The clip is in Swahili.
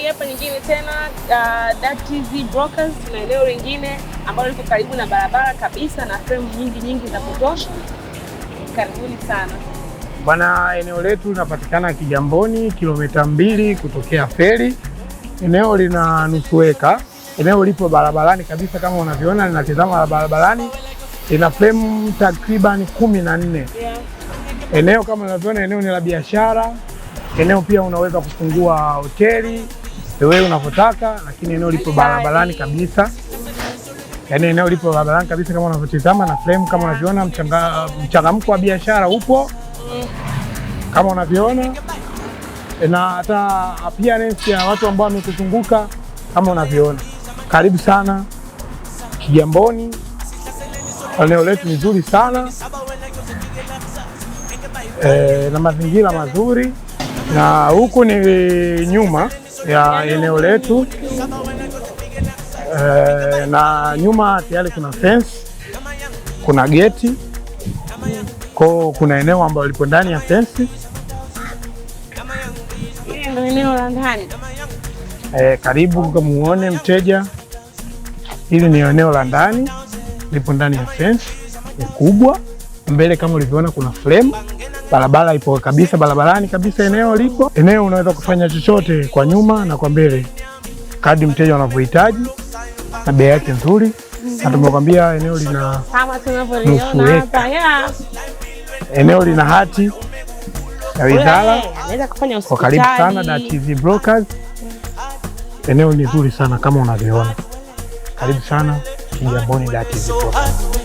hii hapa nyingine tena DATZ Brokers na eneo lingine ambalo liko karibu na barabara kabisa na frame nyingi za kutosha. Karibuni sana. Bwana, eneo letu linapatikana Kigamboni, kilomita 2 kutokea feri. Eneo lina nusu eka. Eneo lipo barabarani kabisa kama unavyoona, linatazama barabarani. Ina frame takriban 14. Eneo kama unavyoona, eneo ni la biashara. Eneo pia unaweza kufungua hoteli wewe unavyotaka, lakini eneo lipo barabarani kabisa. Yaani eneo lipo barabarani kabisa kama unavyotazama, na frame kama unavyoona, mchangamko wa biashara upo kama unavyoona, na hata appearance ya watu ambao wamekuzunguka kama unavyoona. Karibu sana Kigamboni, eneo letu ni zuri sana na mazingira mazuri, na huku ni nyuma ya eneo letu na nyuma tayari kuna fence, kuna geti, kuna eneo ambalo lipo ndani ya fence. Ndio eneo la ndani. Karibu muone mteja, hili ni eneo la ndani, lipo ndani ya fence, ni kubwa. Mbele kama ulivyoona kuna frame, barabara ipo kabisa, barabarani kabisa eneo lipo. Eneo unaweza kufanya chochote kwa nyuma na kwa mbele kadri mteja anavyohitaji, na bei yake nzuri. Na tumekwambia eneo lina kama tunavyoliona hapa, eneo lina hati ya wizara. Anaweza kufanya hospitali. Karibu sana DATZ Brokers. Eneo ni zuri sana kama unavyoona. Karibu sana Kigamboni DATZ Brokers.